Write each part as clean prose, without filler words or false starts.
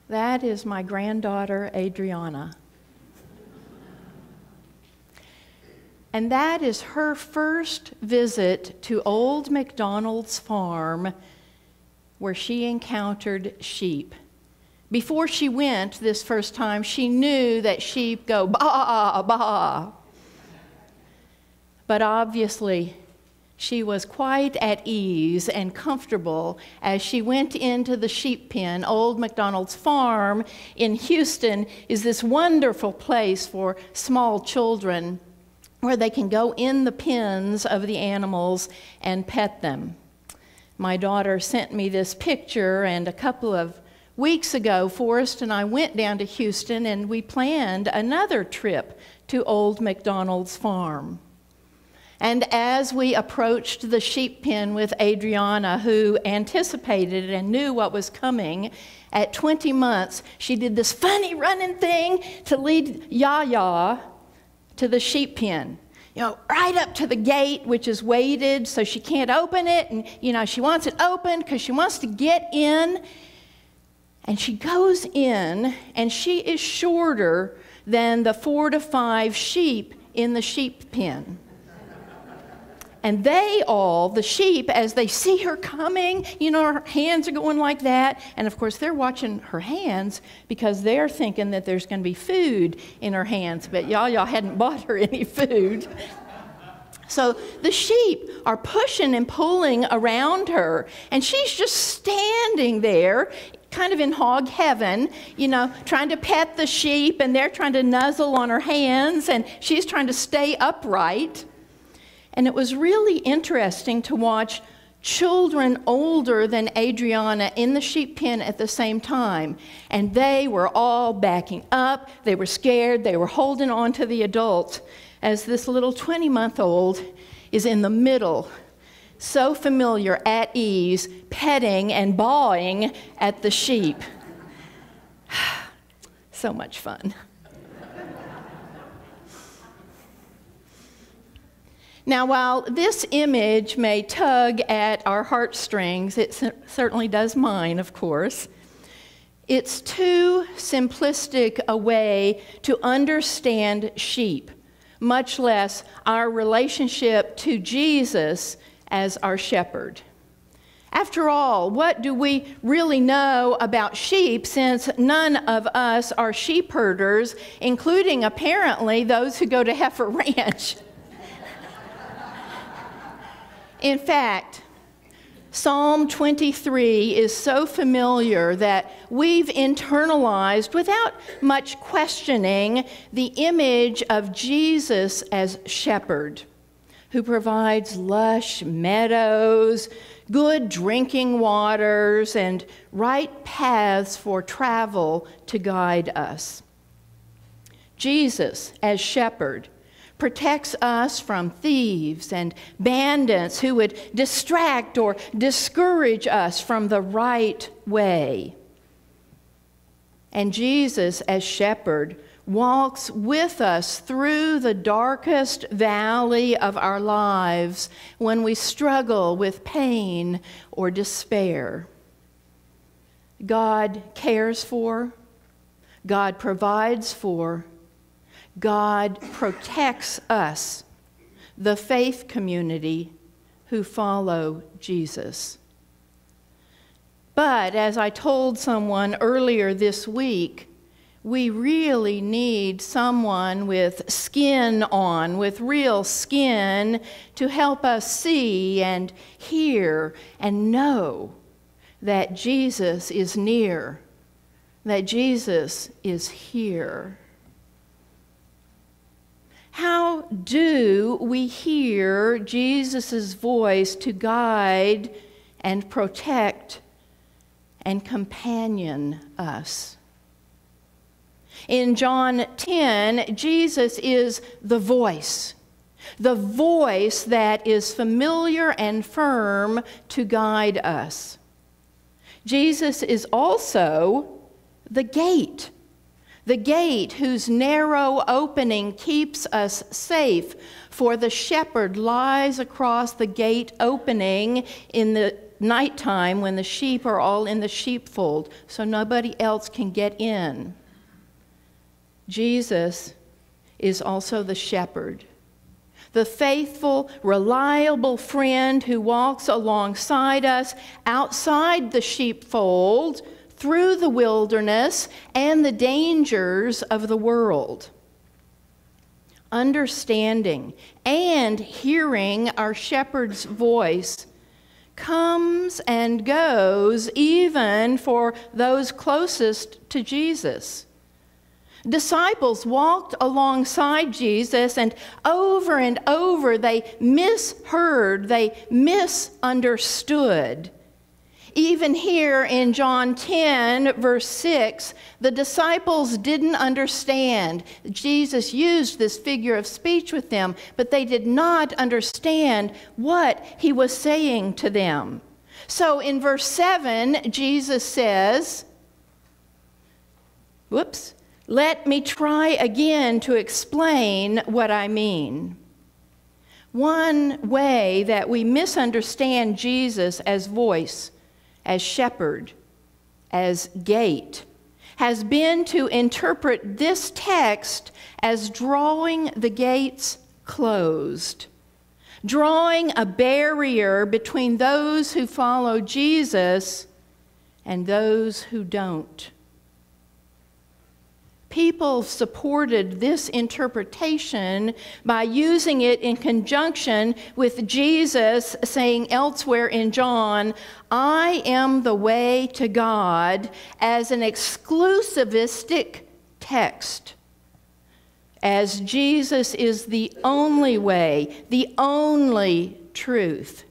That is my granddaughter, Adriana. And that is her first visit to Old MacDonald's farm where she encountered sheep. Before she went this first time, she knew that sheep go baa, baa. But obviously, she was quite at ease and comfortable as she went into the sheep pen. Old MacDonald's farm in Houston is this wonderful place for small children where they can go in the pens of the animals and pet them. My daughter sent me this picture, and a couple of weeks ago, Forrest and I went down to Houston and we planned another trip to Old MacDonald's farm. And as we approached the sheep pen with Adriana, who anticipated and knew what was coming, at 20 months, she did this funny running thing to lead Yaya to the sheep pen. You know, right up to the gate, which is weighted, so she can't open it. And, you know, she wants it open because she wants to get in. And she goes in, and she is shorter than the 4 to 5 sheep in the sheep pen. And the sheep, as they see her coming, you know, her hands are going like that. And of course, they're watching her hands because they're thinking that there's going to be food in her hands. But y'all hadn't bought her any food. So the sheep are pushing and pulling around her. And she's just standing there, kind of in hog heaven, you know, trying to pet the sheep. And they're trying to nuzzle on her hands. And she's trying to stay upright. And it was really interesting to watch children older than Adriana in the sheep pen at the same time. And they were all backing up. They were scared. They were holding on to the adults as this little 20-month-old is in the middle, so familiar, at ease, petting and bawing at the sheep. So much fun. Now, while this image may tug at our heartstrings, it certainly does mine, of course, it's too simplistic a way to understand sheep, much less our relationship to Jesus as our shepherd. After all, what do we really know about sheep, since none of us are sheep herders, including apparently those who go to Heifer Ranch? In fact, Psalm 23 is so familiar that we've internalized, without much questioning, the image of Jesus as shepherd, who provides lush meadows, good drinking waters, and right paths for travel to guide us. Jesus as shepherd protects us from thieves and bandits who would distract or discourage us from the right way. And Jesus, as shepherd, walks with us through the darkest valley of our lives when we struggle with pain or despair. God cares for, God provides for, God protects us, the faith community who follow Jesus. But as I told someone earlier this week, we really need someone with skin on, with real skin, to help us see and hear and know that Jesus is near, that Jesus is here. How do we hear Jesus' voice to guide and protect and companion us? In John 10, Jesus is the voice that is familiar and firm to guide us. Jesus is also the gate whose narrow opening keeps us safe, for the shepherd lies across the gate opening in the nighttime when the sheep are all in the sheepfold, so nobody else can get in. Jesus is also the shepherd, the faithful, reliable friend who walks alongside us outside the sheepfold, through the wilderness and the dangers of the world. Understanding and hearing our shepherd's voice comes and goes even for those closest to Jesus. Disciples walked alongside Jesus, and over they misheard, they misunderstood. Even here in John 10, verse 6, the disciples didn't understand. Jesus used this figure of speech with them, but they did not understand what he was saying to them. So in verse 7, Jesus says, let me try again to explain what I mean. One way that we misunderstand Jesus as voice, as shepherd, as gate, has been to interpret this text as drawing the gates closed, drawing a barrier between those who follow Jesus and those who don't. People supported this interpretation by using it in conjunction with Jesus saying elsewhere in John, I am the way to God, as an exclusivistic text, as Jesus is the only way, the only truth.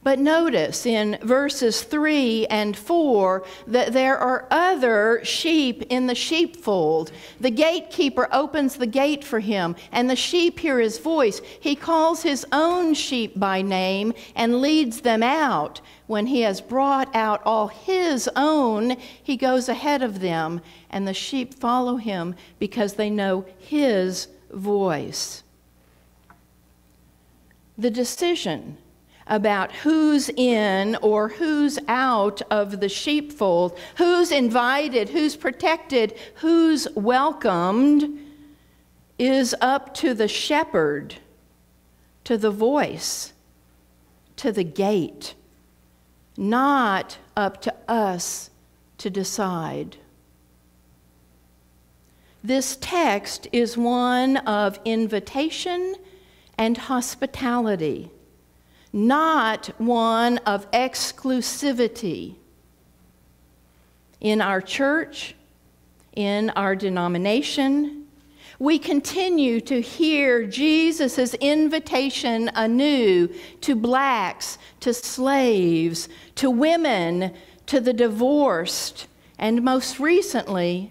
But notice in verses 3 and 4 that there are other sheep in the sheepfold. The gatekeeper opens the gate for him, and the sheep hear his voice. He calls his own sheep by name and leads them out. When he has brought out all his own, he goes ahead of them, and the sheep follow him because they know his voice. The decision about who's in or who's out of the sheepfold, who's invited, who's protected, who's welcomed, is up to the shepherd, to the voice, to the gate, not up to us to decide. This text is one of invitation and hospitality, not one of exclusivity. In our church, in our denomination, we continue to hear Jesus' invitation anew to blacks, to slaves, to women, to the divorced, and most recently,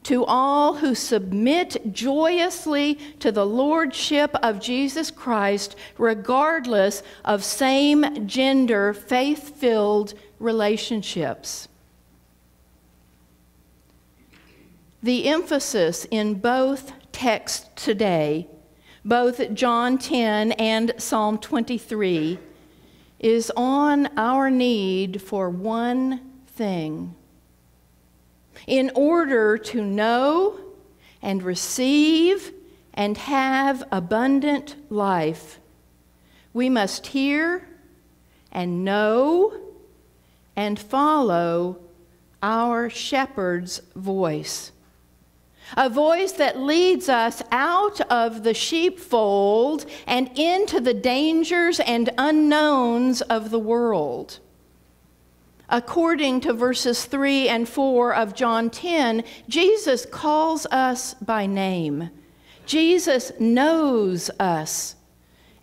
to all who submit joyously to the lordship of Jesus Christ, regardless of same-gender, faith-filled relationships. The emphasis in both texts today, both John 10 and Psalm 23, is on our need for one thing. In order to know and receive and have abundant life, we must hear and know and follow our shepherd's voice. A voice that leads us out of the sheepfold and into the dangers and unknowns of the world. According to verses 3 and 4 of John 10, Jesus calls us by name. Jesus knows us,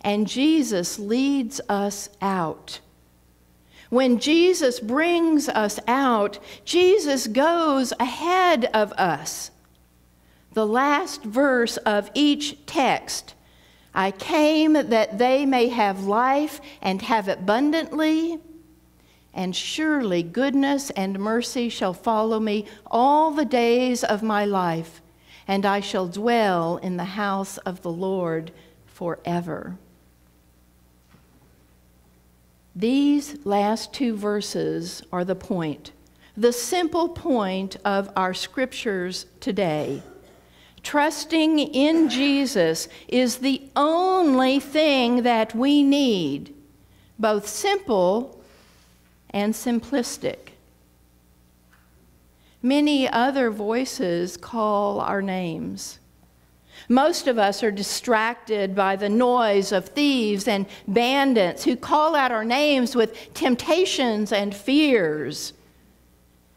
and Jesus leads us out. When Jesus brings us out, Jesus goes ahead of us. The last verse of each text, I came that they may have life and have it abundantly, and surely goodness and mercy shall follow me all the days of my life, and I shall dwell in the house of the Lord forever. These last two verses are the point, the simple point of our scriptures today. Trusting in Jesus is the only thing that we need, both simple and simplistic. Many other voices call our names. Most of us are distracted by the noise of thieves and bandits who call out our names with temptations and fears.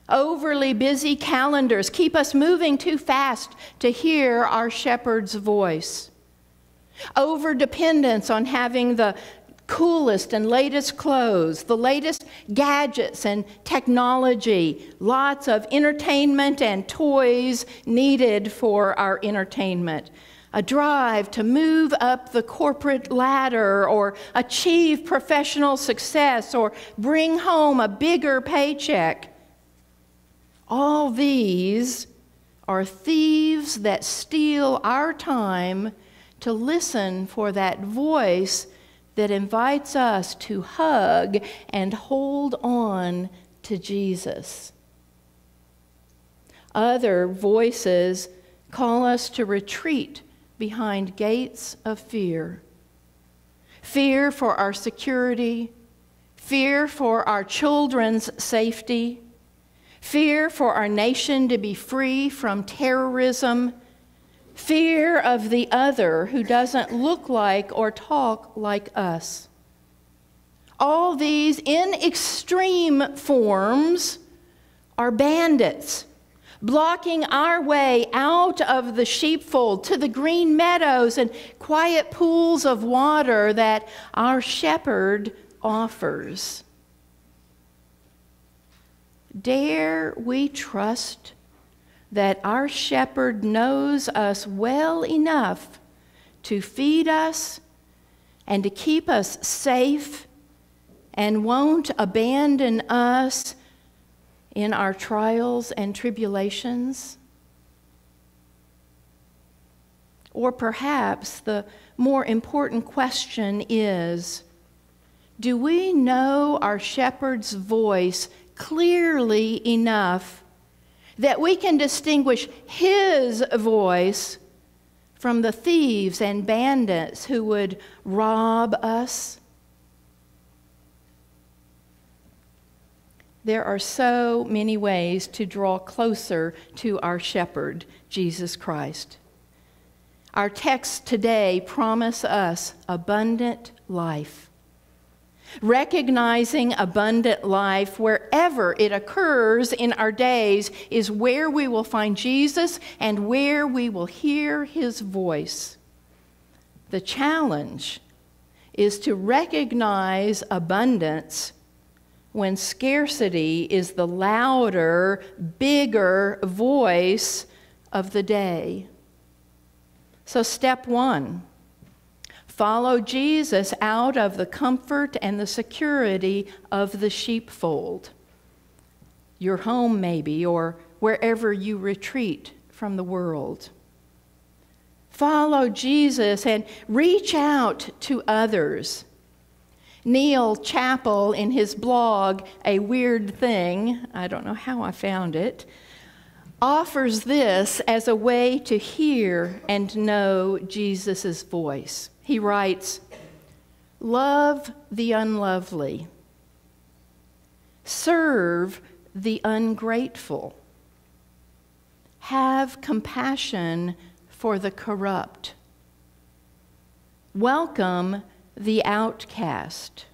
Overly busy calendars keep us moving too fast to hear our shepherd's voice. Overdependence on having the coolest and latest clothes, the latest gadgets and technology, lots of entertainment and toys needed for our entertainment. A drive to move up the corporate ladder or achieve professional success or bring home a bigger paycheck. All these are thieves that steal our time to listen for that voice that invites us to hug and hold on to Jesus. Other voices call us to retreat behind gates of fear. Fear for our security, fear for our children's safety, fear for our nation to be free from terrorism, fear of the other who doesn't look like or talk like us. All these, in extreme forms, are bandits, blocking our way out of the sheepfold to the green meadows and quiet pools of water that our shepherd offers. Dare we trust that our shepherd knows us well enough to feed us and to keep us safe and won't abandon us in our trials and tribulations? Or perhaps the more important question is, do we know our shepherd's voice clearly enough that we can distinguish his voice from the thieves and bandits who would rob us? There are so many ways to draw closer to our shepherd, Jesus Christ. Our texts today promise us abundant life. Recognizing abundant life wherever it occurs in our days is where we will find Jesus and where we will hear his voice. The challenge is to recognize abundance when scarcity is the louder, bigger voice of the day. So step one. Follow Jesus out of the comfort and the security of the sheepfold. Your home, maybe, or wherever you retreat from the world. Follow Jesus and reach out to others. Neil Chappell, in his blog, A Weird Thing, I don't know how I found it, offers this as a way to hear and know Jesus' voice. He writes, "Love the unlovely. Serve the ungrateful. Have compassion for the corrupt. Welcome the outcast.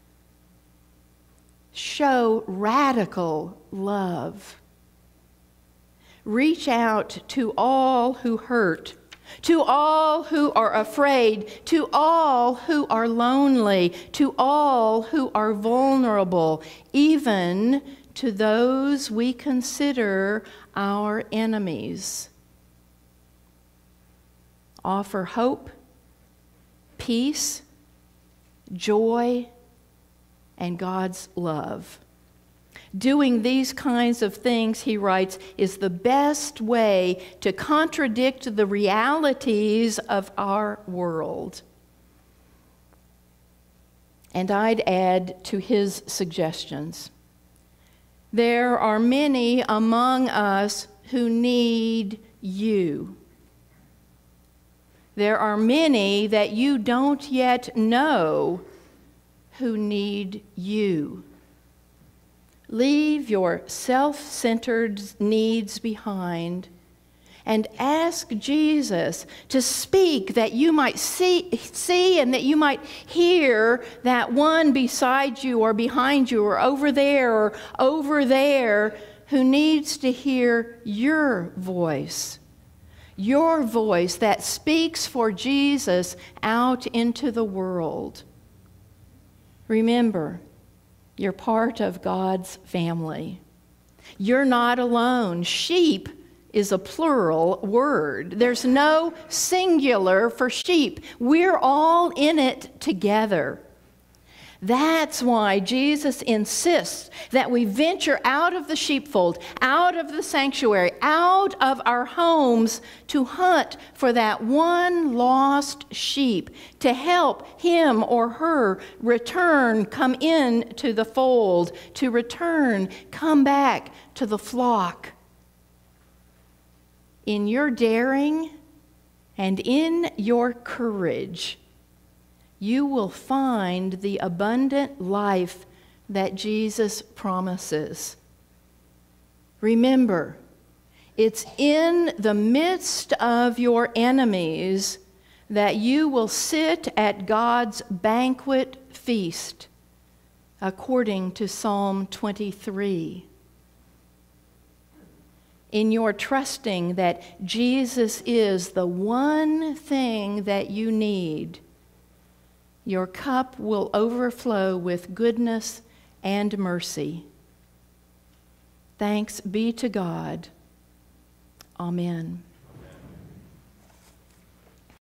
Show radical love. Reach out to all who hurt, to all who are afraid, to all who are lonely, to all who are vulnerable, even to those we consider our enemies. Offer hope, peace, joy, and God's love. Doing these kinds of things," he writes, "is the best way to contradict the realities of our world." and I'd add to his suggestions. There are many among us who need you. There are many that you don't yet know who need you. Leave your self-centered needs behind and ask Jesus to speak that you might see and that you might hear that one beside you or behind you or over there who needs to hear your voice that speaks for Jesus out into the world. Remember, you're part of God's family. You're not alone. Sheep is a plural word. There's no singular for sheep. We're all in it together. That's why Jesus insists that we venture out of the sheepfold, out of the sanctuary, out of our homes to hunt for that one lost sheep, to help him or her return, come in to the fold, to return, come back to the flock. In your daring and in your courage, you will find the abundant life that Jesus promises. Remember, it's in the midst of your enemies that you will sit at God's banquet feast, according to Psalm 23. In your trusting that Jesus is the one thing that you need, your cup will overflow with goodness and mercy. Thanks be to God. Amen.